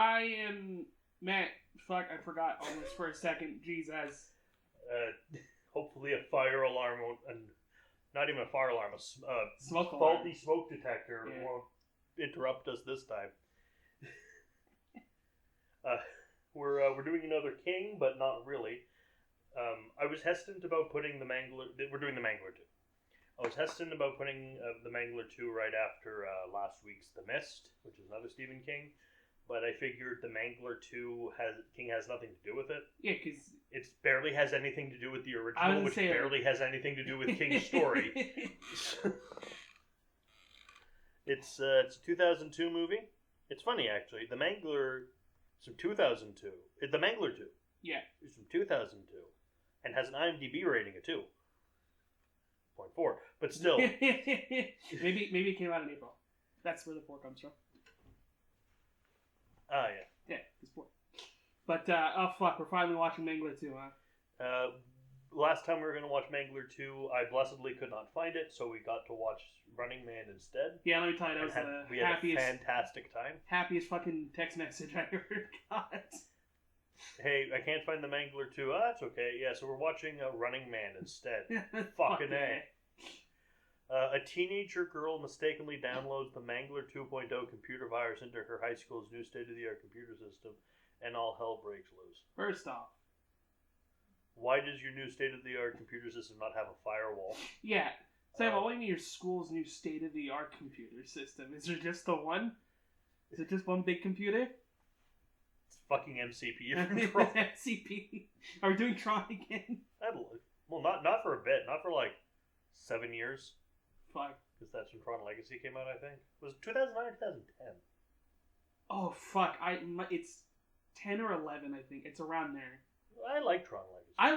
I am Matt. Fuck, I forgot almost for a second. Jesus. Hopefully a fire alarm won't, not even a fire alarm, a Smoke alarm. faulty smoke detector won't interrupt us this time. We're doing another King, but not really. I was hesitant about putting the Mangler. We're doing the Mangler 2. I was hesitant about putting the Mangler 2 right after last week's The Mist, which is another Stephen King. But I figured the Mangler 2 King has nothing to do with it. Yeah, because it barely has anything to do with the original, which barely has anything to do with King's story. It's a 2002 movie. It's funny, actually. The Mangler is from 2002. The Mangler 2. Yeah. It's from 2002. And has an IMDb rating of 2.4. But still. maybe it came out in April. That's where the 4 comes from. Ah, yeah. Yeah, it's 4. But, oh fuck, we're finally watching Mangler 2, huh? Last time we were going to watch Mangler 2, I blessedly could not find it, so we got to watch Running Man instead. Yeah, let me tell you, that was we had a fantastic time. Happiest fucking text message I ever got. Hey, I can't find the Mangler 2. Ah, that's okay. Yeah, so we're watching Running Man instead. Fucking A. A teenager girl mistakenly downloads the Mangler 2.0 computer virus into her high school's new state-of-the-art computer system, and all hell breaks loose. First off, why does your new state-of-the-art computer system not have a firewall? Yeah. Sam, what do you mean your school's new state-of-the-art computer system? Is there just the one? Is it just one big computer? It's fucking MCP. Tron. MCP. Are we doing Tron again? Well, not for a bit. Not for like 7 years. Fuck. Because that's when Tron Legacy came out, I think. Was it 2009 or 2010? Oh, fuck. It's 10 or 11, I think. It's around there. I like Tron Legacy. I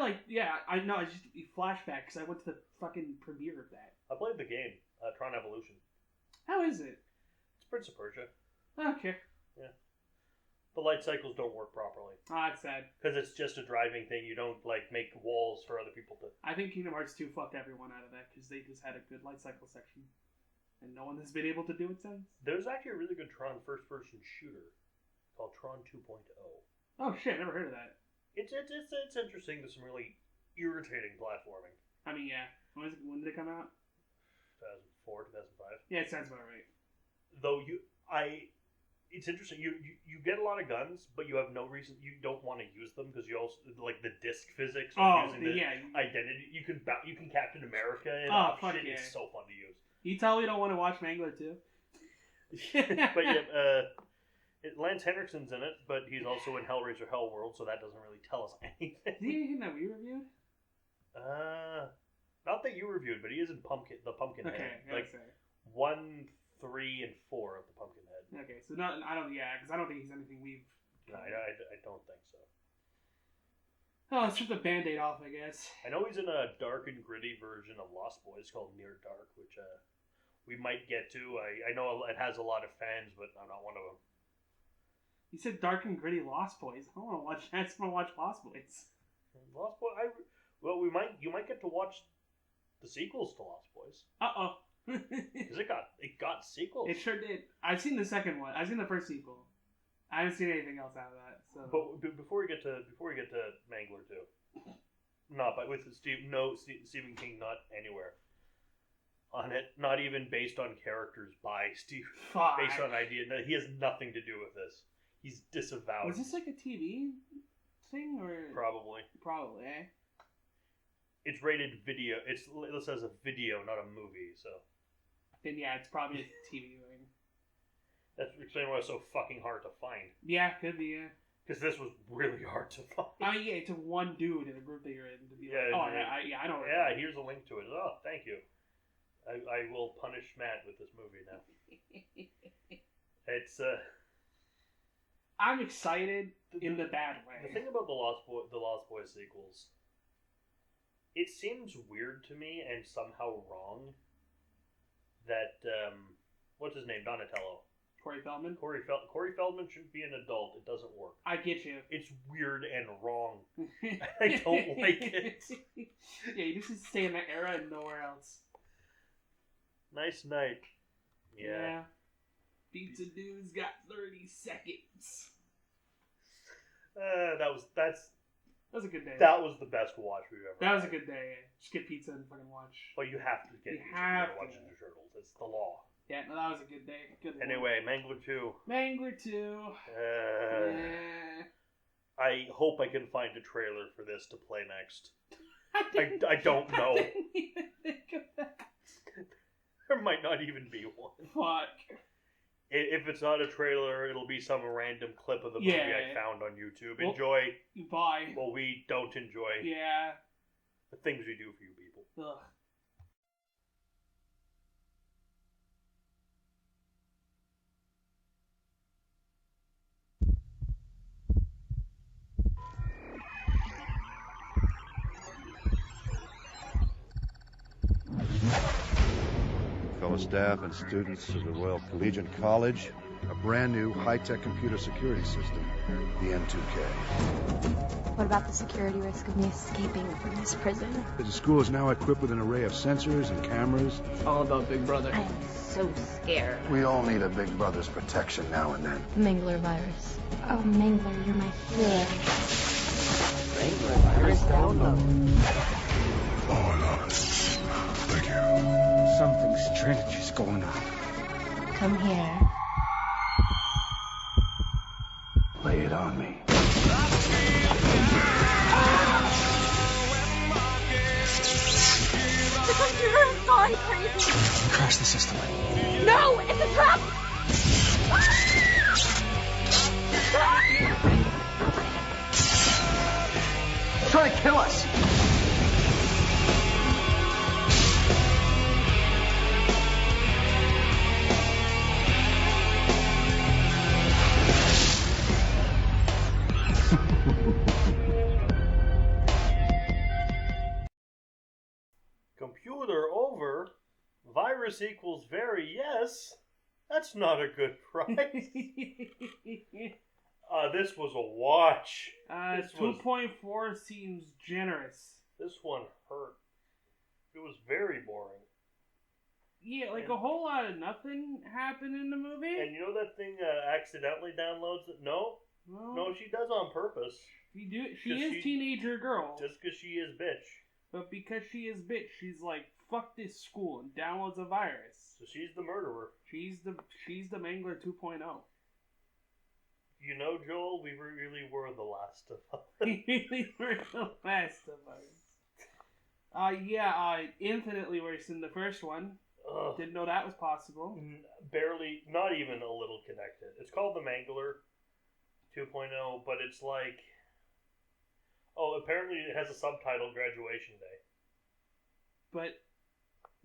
know. I just flashback because I went to the fucking premiere of that. I played the game, Tron Evolution. How is it? It's Prince of Persia. Okay. Yeah. The light cycles don't work properly. Ah, that's sad. Because it's just a driving thing. You don't, make walls for other people to... I think Kingdom Hearts 2 fucked everyone out of that because they just had a good light cycle section. And no one has been able to do it since. There's actually a really good Tron first-person shooter called Tron 2.0. Oh, shit. Never heard of that. It's interesting. There's some really irritating platforming. I mean, yeah. When did it come out? 2004, 2005. Yeah, it sounds about right. Though it's interesting. You get a lot of guns, but you have no reason. You don't want to use them because you also like the disc physics. Using the identity. You can Captain America and fuck shit. Yeah. It's so fun to use. You tell me you don't want to watch Mangler 2? But yeah, Lance Henriksen's in it, but he's also in Hellraiser Hellworld, so that doesn't really tell us anything. Is he in that we reviewed? Not that you reviewed, but he is in Pumpkinhead. Okay, like say. 1, 3, and 4 of the Pumpkinhead. Okay, so because I don't think he's anything we've. No, I don't think so. Oh, let's rip the Band-Aid off, I guess. I know he's in a dark and gritty version of Lost Boys called Near Dark, which we might get to. I know it has a lot of fans, but I'm not one of them. You said dark and gritty Lost Boys. I don't want to watch that. I just want to watch Lost Boys. Lost Boys. You might get to watch the sequels to Lost Boys. Because it got sequels. It sure did. I've seen the second one. I've seen the first sequel. I haven't seen anything else out of that. So. But before we get to Mangler 2, Stephen King not anywhere on it. Not even based on characters by Steve. Based on idea. No, he has nothing to do with this. He's disavowed. Was this like a TV thing or probably? Probably, eh? It's rated video. It says a video, not a movie. So then yeah, it's probably a TV thing. That's explaining why it's so fucking hard to find. Yeah, could be. Yeah. Because this was really hard to find. I mean, yeah, it took one dude in a group that you're in to be like, I know. Yeah, here's a link to it. Oh, thank you. I will punish Matt with this movie now. It's I'm excited in the bad way. The thing about the Lost Boys sequels, it seems weird to me and somehow wrong that what's his name? Donatello. Corey Feldman? Corey Feldman should be an adult. It doesn't work. I get you. It's weird and wrong. I don't like it. Yeah, you just need to stay in that era and nowhere else. Nice night. Yeah. Pizza Dude's got 30 seconds. That was a good day. That was the best watch we've ever. That was a good day. Just get pizza and fucking watch. Well, you have to get pizza to watch Ninja Turtles. It's the law. Yeah, no, that was a good day. Good anyway, Mangler 2. Mangler 2. I hope I can find a trailer for this to play next. I don't know. I didn't even think of that. There might not even be one. Fuck. If it's not a trailer, it'll be some random clip of the movie I found on YouTube. Well, enjoy. Bye. Well, we don't enjoy. Yeah. The things we do for you people. Ugh. Fellow staff and students of the Royal Collegiate College, a brand new high-tech computer security system, the N2K. What about the security risk of me escaping from this prison? The school is now equipped with an array of sensors and cameras. It's all about Big Brother. I am so scared. We all need a Big Brother's protection now and then. The Mangler virus. Oh, Mangler, you're my hero. Mangler virus download. Thank you. Something strange is going on. Come here. Lay it on me. The computer has gone crazy. Crash the system. No, it's a trap. It's trying to kill us. Computer over. Virus equals very yes. That's not a good price. This was a watch. 2.4 seems generous. This one hurt. It was very boring. Yeah, like a whole lot of nothing happened in the movie. And you know that thing accidentally downloads it? No, she does on purpose. She is teenager girl. Just because she is bitch. But because she is bitch, she's like, fuck this school, and downloads a virus. So she's the murderer. She's the Mangler 2.0. You know, Joel, we really were the last of us. We really were the last of us. Infinitely worse than the first one. Ugh. Didn't know that was possible. Barely, not even a little connected. It's called the Mangler 2.0, but it's like... Oh, apparently it has a subtitle, Graduation Day. But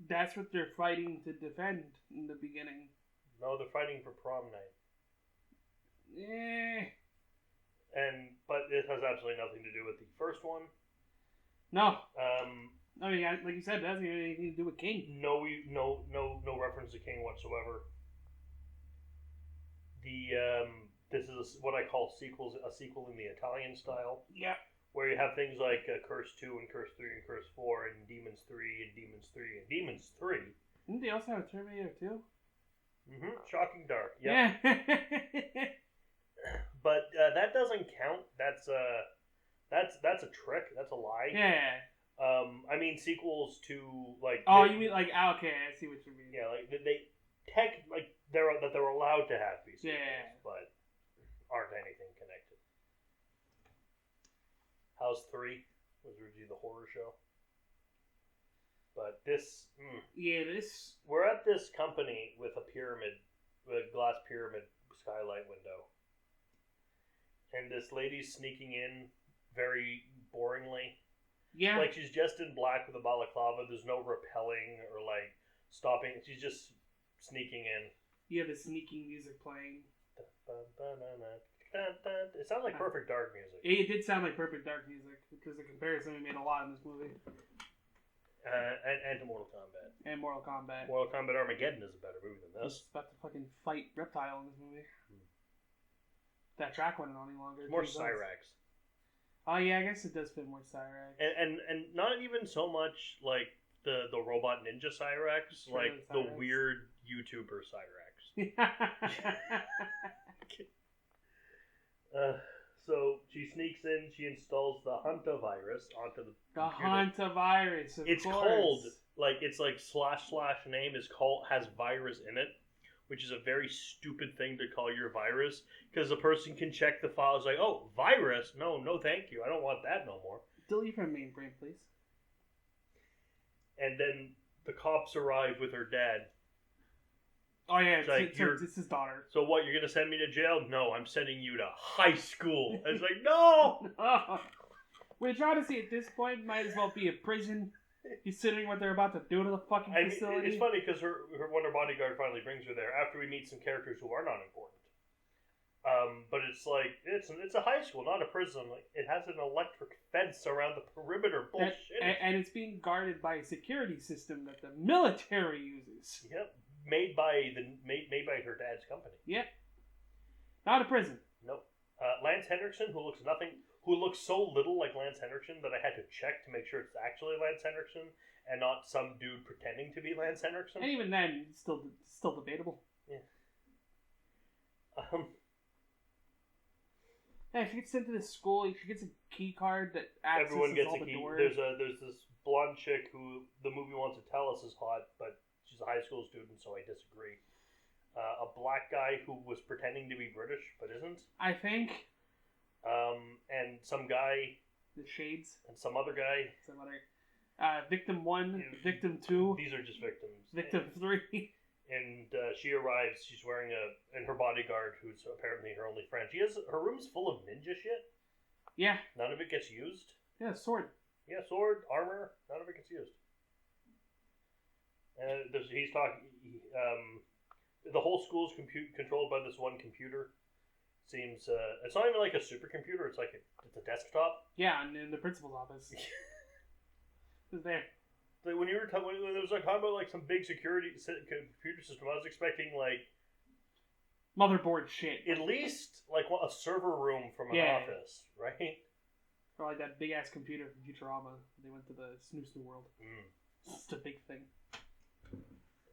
that's what they're fighting to defend in the beginning. No, they're fighting for prom night. But it has absolutely nothing to do with the first one. No. I mean, like you said, it doesn't have anything to do with King. No reference to King whatsoever. This is what I call a sequel in the Italian style. Yeah. Where you have things like Curse 2 and Curse 3 and Curse 4 and Demons 3 and Demons 3 and Demons 3. Didn't they also have a Terminator 2? Mm-hmm. Shocking Dark. Yep. Yeah. But that doesn't count. That's a trick. That's a lie. Yeah. I mean sequels to like. Oh, you mean like okay? I see what you mean. Yeah, like they're allowed to have these sequels, but aren't anything connected. House 3 was originally the horror show. But this... We're at this company with a pyramid, with a glass pyramid skylight window. And this lady's sneaking in very boringly. Yeah. Like she's just in black with a balaclava. There's no repelling or like stopping. She's just sneaking in. You have the sneaking music playing. It sounds like Perfect Dark music. It did sound like Perfect Dark music because the comparison we made a lot in this movie. And to Mortal Kombat. And Mortal Kombat. Mortal Kombat Armageddon is a better movie than this. It's about to fucking fight Reptile in this movie. That track wasn't on any longer. More Cyrax. Oh yeah, I guess it does fit more Cyrax. And not even so much like the robot ninja Cyrax, like the weird YouTuber Cyrax. So she sneaks in, she installs the hantavirus onto the The computer. hantavirus, of It's course. called, like, it's like / name is called, has virus in it, which is a very stupid thing to call your virus, because the person can check the files like, oh, virus? No, thank you. I don't want that no more. Delete from main brain, please. And then the cops arrive with her dad. Oh yeah, It's like, it's his daughter. So what, you're going to send me to jail? No, I'm sending you to high school. I was like, no! Which honestly, at this point, might as well be a prison, considering what they're about to do to the fucking I mean, facility. it's funny because when her bodyguard finally brings her there, after we meet some characters who are not important. But it's like, it's a high school, not a prison. Like, it has an electric fence around the perimeter. Bullshit. And it's being guarded by a security system that the military uses. Yep. Made by her dad's company. Yep. Not a prison. Nope. Lance Henriksen, who looks so little like Lance Henriksen that I had to check to make sure it's actually Lance Henriksen and not some dude pretending to be Lance Henriksen. And even then, it's still debatable. Yeah. Yeah, she gets sent to this school. She gets a key card that accesses Everyone gets all a the key. doors. There's this blonde chick who the movie wants to tell us is hot, but she's a high school student, so I disagree. A black guy who was pretending to be British but isn't. I think. And some guy. The Shades. And some other guy. Some other. Victim 1, Victim 2. These are just victims. Victim 3. And she arrives. She's wearing and her bodyguard, who's apparently her only friend. Her room's full of ninja shit. Yeah. None of it gets used. Yeah, sword. Yeah, sword, armor. None of it gets used. And he's talking. The whole school's controlled by this one computer. Seems it's not even like a supercomputer. It's like it's a desktop. Yeah, and in the principal's office. It's there. Like when you were when there was like talking about like some big security computer system, I was expecting like motherboard shit. At least like a server room from an office, right? Or like that big ass computer from Futurama. They went to the Snooze New World. It's a big thing.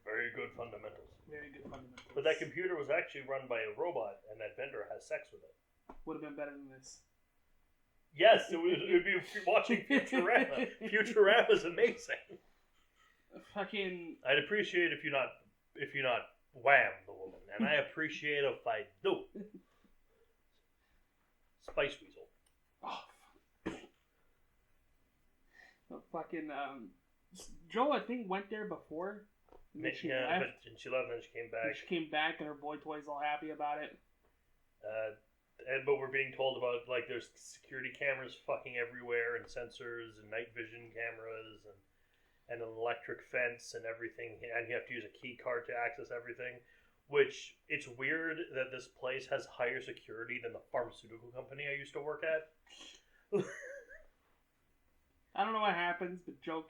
Very good fundamentals. Very good fundamentals. But that computer was actually run by a robot, and that vendor has sex with it. Would have been better than this. Yes, it would be watching Futurama. Futurama's amazing. Fucking. I'd appreciate if you not wham the woman, and I appreciate if I do. Spice Weasel. Oh, fucking Joe, I think, went there before. And then she left. And she left, and then she came back. And she came back, and her boy toy's all happy about it. But we're being told about like there's security cameras fucking everywhere, and sensors, and night vision cameras, and an electric fence, and everything. And you have to use a key card to access everything. Which it's weird that this place has higher security than the pharmaceutical company I used to work at. I don't know what happens, but Joe,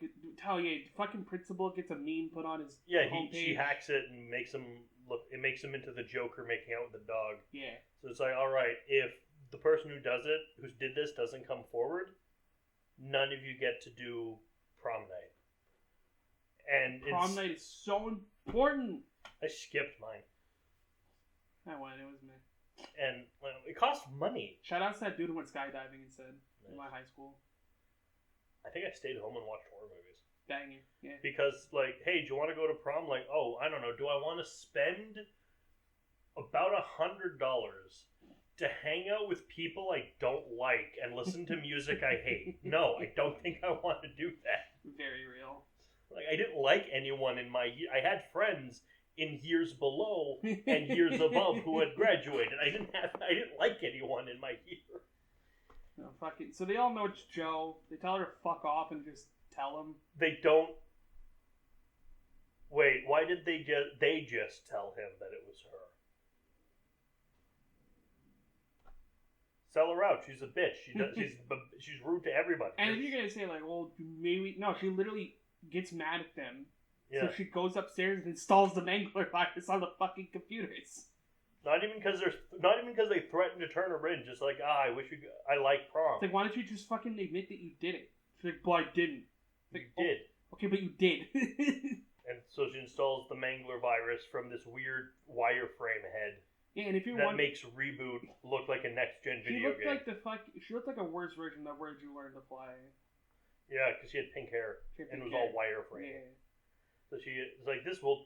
fucking principal gets a meme put on his homepage. She hacks it and makes him look. It makes him into the Joker making out with the dog. Yeah. So it's like, all right, if the person who did this, doesn't come forward, none of you get to do prom night. And prom night is so important. I skipped mine. I went. It was me. And it costs money. Shout out to that dude who went skydiving instead in my high school. I think I stayed home and watched horror movies. Banging, yeah. Because, like, hey, do you want to go to prom? Like, oh, I don't know. Do I want to spend about $100 to hang out with people I don't like and listen to music I hate? No, I don't think I want to do that. Very real. Like, I didn't like anyone in my year. I had friends in years below and years above who had graduated. I didn't like anyone in my year. No, fucking. So they all know it's Joe. They tell her to fuck off and just tell him. They don't. Wait, why did they just tell him that it was her? Sell her out. She's a bitch. She's rude to everybody. And if you're gonna say like, well, maybe no, she literally gets mad at them. Yeah. So she goes upstairs and installs the Mangler virus on the fucking computers. Not even because they threatened to turn her in. Just like, I like prom. It's like, why don't you just fucking admit that you did it? She's like, well, I didn't. Like, you did. Okay, but you did. And so she installs the Mangler virus from this weird wireframe head. Yeah, and if you that want, makes Reboot look like a next-gen she video looked game. like she looked like a worse version of Where'd You Learn to Fly. Yeah, because she had pink hair and it was all wireframe. Yeah. So she is like, this will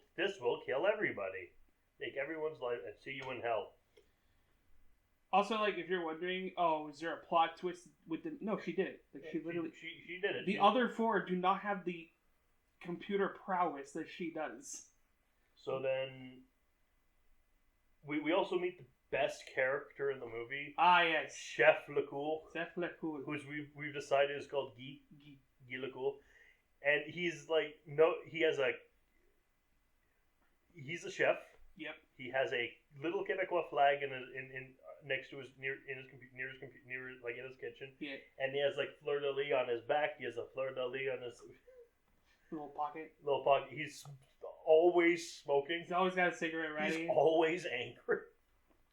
kill everybody, take everyone's life, and see you in hell. Also, like, if you're wondering, oh, is there a plot twist with the? No, she did it. Like, she literally. She did it. The other four do not have the computer prowess that she does. So then, we also meet the best character in the movie. Ah, yes. Chef Lecoul. Chef Lecoul. Who's we've decided is called Guy Lecoul. And he's a chef. Yep. He has a little Quebecois flag in next to his near in his kitchen. Yeah. And he has like fleur de lis on his back. He has a fleur de lis on his little pocket. He's always smoking. He's always got a cigarette ready. He's always angry.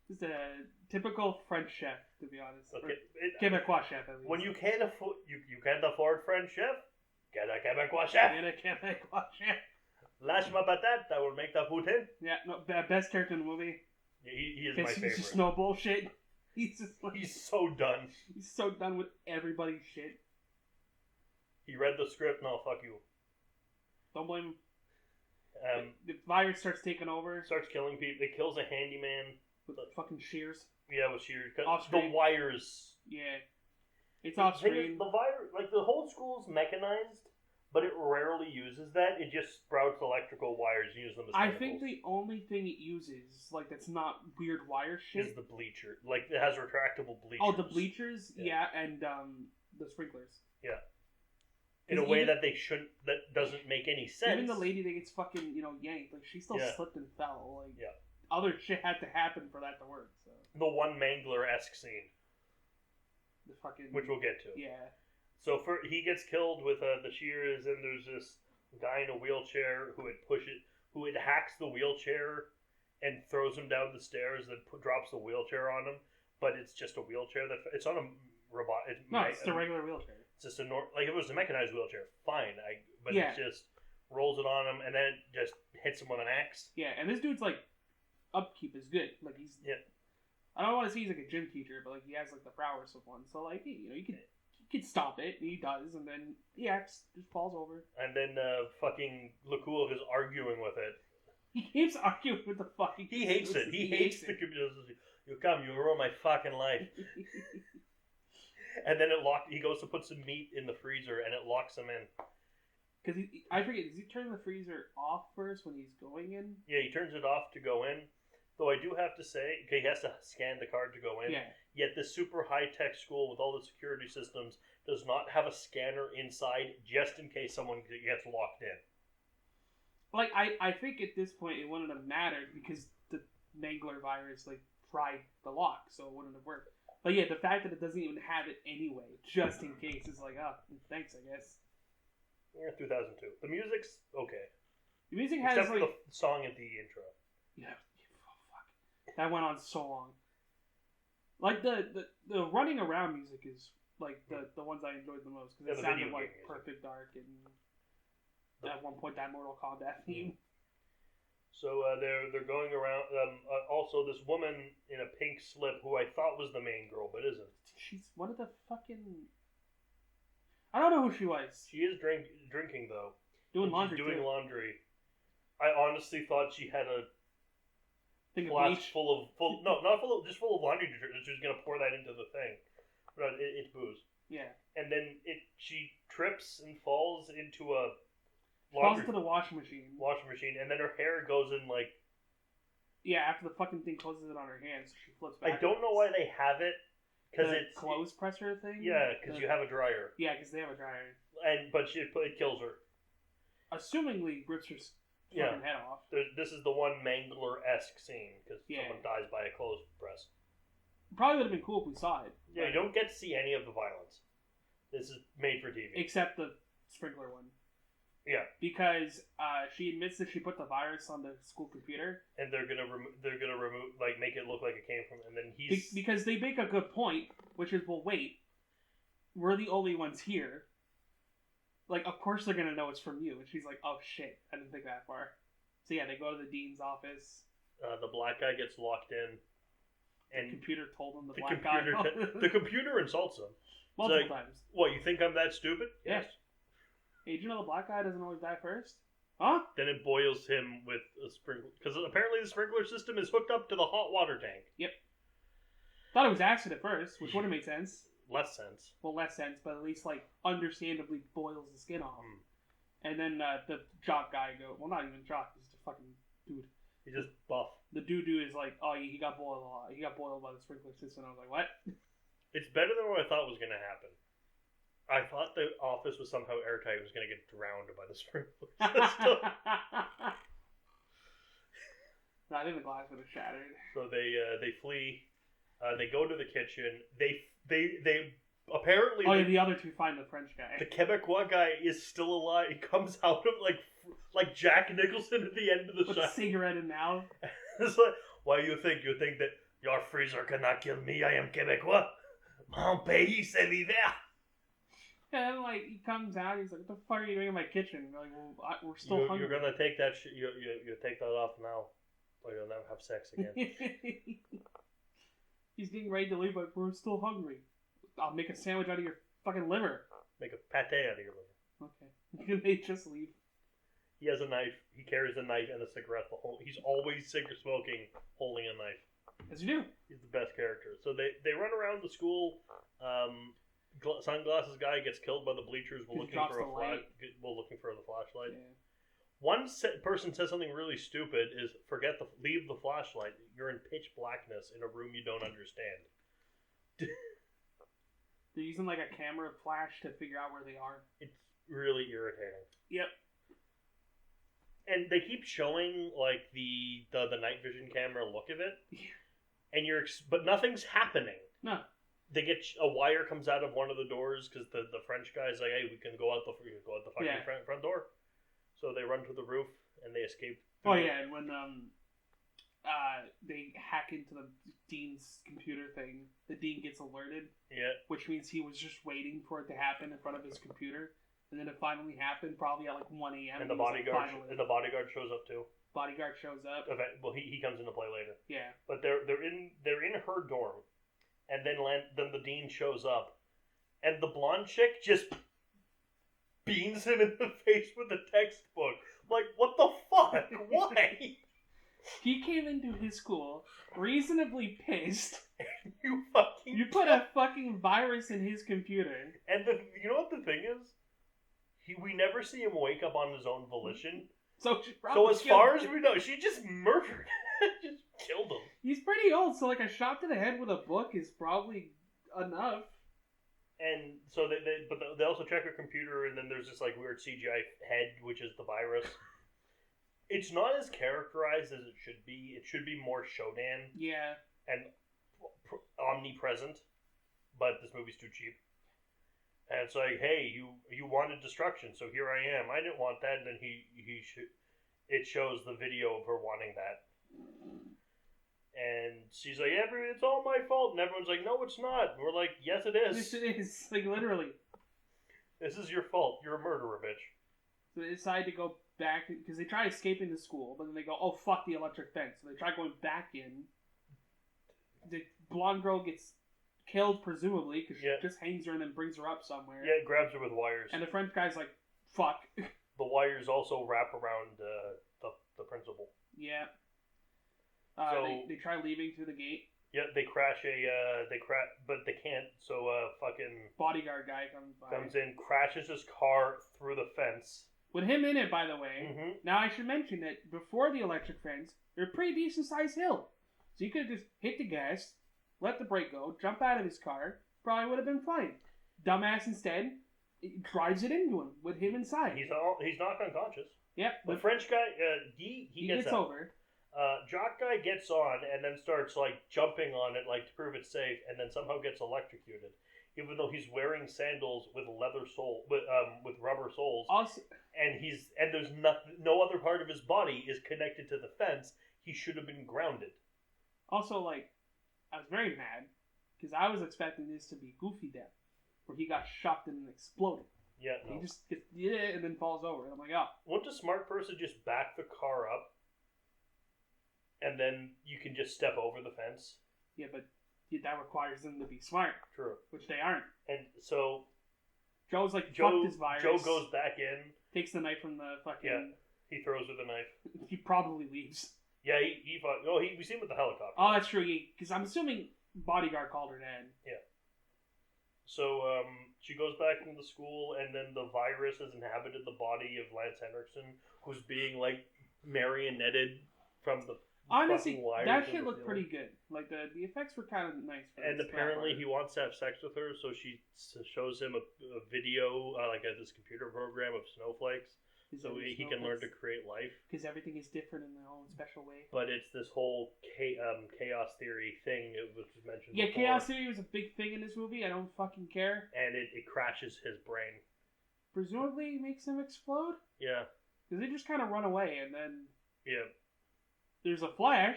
He's a typical French chef, to be honest. Okay. Quebecois chef, at least. When you can't afford you can't afford French chef, get a Quebecois chef. Get a Quebecois chef. Lâche ma patate, I will make the poutine. Yeah, no, best character in the movie. Yeah, he is my favorite. He's just no bullshit. He's just like, he's so done. He's so done with everybody's shit. He read the script, no, fuck you. Don't blame him. The virus starts taking over. Starts killing people. It kills a handyman. With fucking shears. Yeah, with shears. Off the screen. wires. Yeah. It's off screen. The virus, like the whole school's mechanized, but it rarely uses that. It just sprouts electrical wires and uses them as chemicals. I think the only thing it uses, like that's not weird wire shit, is the bleacher. Like it has retractable bleachers. Oh, the bleachers, yeah, and the sprinklers. Yeah. In a way that they shouldn't. That doesn't make any sense. Even the lady that gets fucking yanked, like she still slipped and fell. Like yeah. Other shit had to happen for that to work. So the one Mangler-esque scene. The fucking which we'll get to. Yeah. So he gets killed with the shears, and there's this guy in a wheelchair who hacks the wheelchair and throws him down the stairs, then drops the wheelchair on him. But it's just a wheelchair it's on a robot. It's a regular wheelchair. It's just like if it was a mechanized wheelchair, fine. But it just rolls it on him, and then it just hits him with an axe. Yeah, and this dude's like upkeep is good. Like he's I don't want to say he's like a gym teacher, but like he has like the prowess of one. So like you could stop it, and he does, and then the axe just falls over. And then fucking Lecoul is arguing with it. He keeps arguing with the fucking. He hates it. He hates the computer. You ruin my fucking life. And then he goes to put some meat in the freezer, and it locks him in. Because I forget, does he turn the freezer off first when he's going in? Yeah, he turns it off to go in. Though I do have to say, he has to scan the card to go in. Yeah. Yet this super high-tech school with all the security systems does not have a scanner inside just in case someone gets locked in. Like, I think at this point it wouldn't have mattered because the Mangler virus, like, fried the lock, so it wouldn't have worked. But yeah, the fact that it doesn't even have it anyway, just in case, is like, oh, thanks, I guess. Yeah, 2002. The music's okay. The music has, except for like... the song at the intro. Yeah. That went on so long. Like the running around music is like the ones I enjoyed the most because it sounded like Perfect Dark and at one point that Mortal Kombat theme. So they're going around. Also, this woman in a pink slip who I thought was the main girl but isn't. She's one of the fucking. I don't know who she was. She is drinking though. Doing laundry. Laundry. I honestly thought she had a glass full of just full of laundry detergent. She was gonna pour that into the thing, but it's booze. Yeah. And then she trips and falls into a falls into the washing machine. And then her hair goes in like. Yeah, after the fucking thing closes it on her hand, so she flips back. I don't know why they have it. Because it's clothes presser thing. Yeah, because you have a dryer. Yeah, because they have a dryer. But it kills her. Assumingly rips her fucking head off. This is the one Mangler-esque scene because someone dies by a clothes press. Probably would have been cool if we saw it. Yeah, you don't get to see any of the violence. This is made for TV. Except the sprinkler one. Yeah. Because she admits that she put the virus on the school computer. And they're gonna remove make it look like it came from, and then because they make a good point, which is, well, wait, we're the only ones here. Like, of course they're gonna know it's from you. And she's like, oh shit, I didn't think that far. So yeah, they go to the dean's office. The black guy gets locked in. And the computer told him the the black computer guy. the computer insults him. Multiple like, times. What, you think I'm that stupid? Yes. Hey, did you know the black guy doesn't always die first? Huh? Then it boils him with a sprinkler. Because apparently the sprinkler system is hooked up to the hot water tank. Yep. Thought it was acid at first, which would have made sense. Less sense. Well, less sense, but at least, like, understandably boils the skin off. And then the jock guy well, not even jock, he's just a fucking dude. He's just buff. The dude is like, oh, he got boiled a lot. He got boiled by the sprinkler system. I was like, what? It's better than what I thought was going to happen. I thought the office was somehow airtight. It was going to get drowned by the sprinkler system. No, I think the glass would have shattered. So they flee. They go to the kitchen. They apparently. Oh, yeah, the other two find the French guy. The Quebecois guy is still alive. He comes out of like Jack Nicholson at the end of the With shot. a cigarette in mouth. It's like, why you think that your freezer cannot kill me? I am Quebecois. Mon pays c'est l'hiver. And then, like, he comes out, he's like, what the fuck are you doing in my kitchen? We're like, well, we're still hungry. You're gonna take that shit, you take that off now, or you'll never have sex again. He's getting ready to leave, but we're still hungry. I'll make a sandwich out of your fucking liver. Make a pate out of your liver. Okay. They just leave. He has a knife, he carries a knife and a cigarette. He's always cigarette smoking, holding a knife. As you do. He's the best character. So they run around the school, sunglasses guy gets killed by the bleachers while looking for the flashlight. Yeah. One person says something really stupid: is leave the flashlight. You're in pitch blackness in a room you don't understand. They're using like a camera flash to figure out where they are. It's really irritating. Yep. And they keep showing like the night vision camera look of it, and but nothing's happening. No. They get a wire comes out of one of the doors because the French guy's like, hey, we can go out the fucking front door. So they run to the roof and they escape. Oh yeah, and when they hack into the dean's computer thing, the dean gets alerted. Yeah. Which means he was just waiting for it to happen in front of his computer, and then it finally happened, probably at like 1 a.m. And the bodyguard shows up too. Bodyguard shows up. Well, he comes into play later. Yeah. But they're in her dorm. And then the dean shows up, and the blonde chick just beans him in the face with a textbook. Like, what the fuck? Why? He came into his school reasonably pissed. You put a fucking virus in his computer. And you know what the thing is? We never see him wake up on his own volition. So as far as we know, she just murdered him. Just killed him. He's pretty old, so like a shot to the head with a book is probably enough. And so they also check her computer, and then there's this like weird CGI head, which is the virus. It's not as characterized as it should be. It should be more Shodan. Yeah. And omnipresent, but this movie's too cheap. And it's like, hey, you wanted destruction, so here I am. I didn't want that, and then it shows the video of her wanting that. And she's like, it's all my fault. And everyone's like, no, it's not. And we're like, yes, it is. Yes, it is. Like, literally. This is your fault. You're a murderer, bitch. So they decide to go back, because they try escaping the school, but then they go, oh, fuck the electric fence. So they try going back in. The blonde girl gets killed, presumably, because she just hangs her and then brings her up somewhere. Yeah, grabs her with wires. And the French guy's like, fuck. The wires also wrap around the principal. Yeah. They try leaving through the gate. Yeah, they crash but they can't. So fucking bodyguard guy comes in, crashes his car through the fence. With him in it, by the way. Mm-hmm. Now I should mention that before the electric fence, they're a pretty decent sized hill, so you could have just hit the gas, let the brake go, jump out of his car, probably would have been fine. Dumbass instead drives it into him with him inside. He's knocked unconscious. Yep. The French guy, he gets over. Jock guy gets on and then starts like jumping on it like to prove it's safe, and then somehow gets electrocuted, even though he's wearing sandals with leather sole with rubber soles. Also, and there's no other part of his body is connected to the fence. He should have been grounded. Also, like, I was very mad because I was expecting this to be Goofy death, where he got shocked and exploded. Yeah, no. He just gets and then falls over. And I'm like, oh. Wouldn't a smart person just back the car up, and then you can just step over the fence? Yeah, but that requires them to be smart, True. which they aren't. And so Joe's like, Joe, fuck this virus. Joe goes back in. Takes the knife from the fucking... Yeah. He throws her the knife. He probably leaves. Yeah, he fought. Oh, we see him with the helicopter. Oh, that's true. Because I'm assuming bodyguard called her dad. Yeah. So she goes back into the school, and then the virus has inhabited the body of Lance Henriksen, who's being like marionetted from the Honestly, fucking wires. that shit looked pretty good. Like the effects were kind of nice. And apparently he wants to have sex with her, so she shows him a video, like this computer program of snowflakes, so he can learn to create life. Because everything is different in their own special way. But it's this whole chaos theory thing, which was mentioned Yeah, before. chaos theory was a big thing in this movie. I don't fucking care. And it crashes his brain. Presumably makes him explode? Yeah. Because they just kind of run away, and then... Yeah. There's a flash.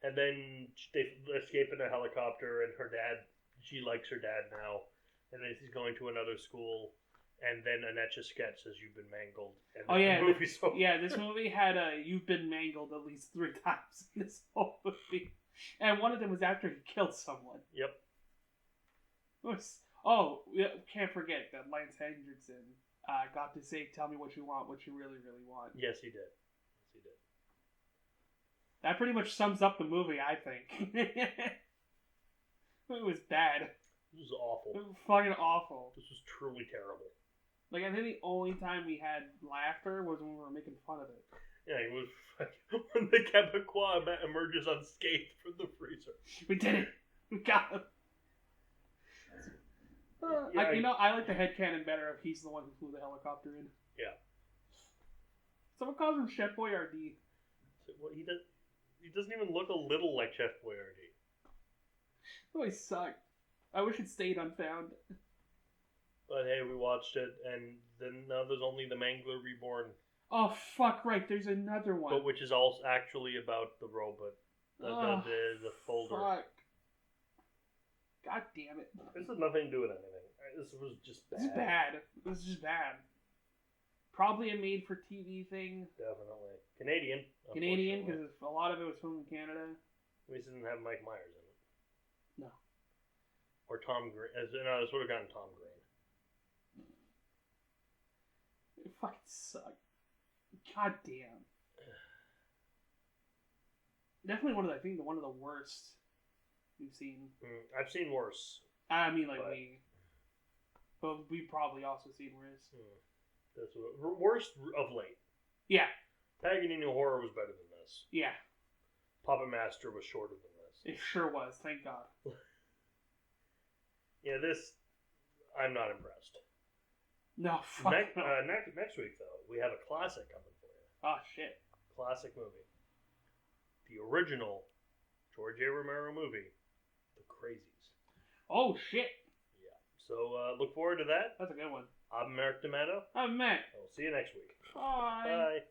And then they escape in a helicopter, and her dad, she likes her dad now. And then he's going to another school, and then Annette sketch says, "You've been mangled." And the movie's over. Yeah, this movie had "You've been mangled" at least 3 times in this whole movie. And one of them was after he killed someone. Yep. Can't forget that Lance Henriksen got to say, "Tell me what you want, what you really, really want." Yes, he did. That pretty much sums up the movie, I think. It was bad. It was awful. It was fucking awful. This was truly terrible. Like, I think the only time we had laughter was when we were making fun of it. Yeah, it was when the Quebecois emerges unscathed from the freezer. We did it! We got him! I like the headcanon better if he's the one who flew the helicopter in. Yeah. Someone calls him Chef Boyardee. Well, he doesn't even look a little like Chef Boyardee. Oh, he sucked. I wish it stayed unfound. But hey, we watched it, and then now there's only the Mangler Reborn. Oh, fuck, right, there's another one. But which is also actually about the robot. The folder. Fuck. God damn it. This has nothing to do with anything. This was just bad. This is bad. This is just bad. Probably a made-for-TV thing. Definitely. Canadian, because a lot of it was filmed in Canada. At least it didn't have Mike Myers in it. No. Or Tom Green. No, this would have gotten Tom Green. It fucking sucked. God damn. Definitely one of the worst we've seen. I've seen worse. I mean, but we've probably also seen worse. That's worst of late. Yeah. Paganini Horror was better than this. Yeah. Puppet Master was shorter than this. It sure was. Thank God. Yeah, this I'm not impressed. No, fuck no. Next week though, we have a classic coming for you. Oh shit. Classic movie. The original George A. Romero movie, The Crazies. Oh shit. Yeah. So look forward to that. That's a good one. I'm Merrick D'Amato. I'm Matt. We'll see you next week. Bye. Bye.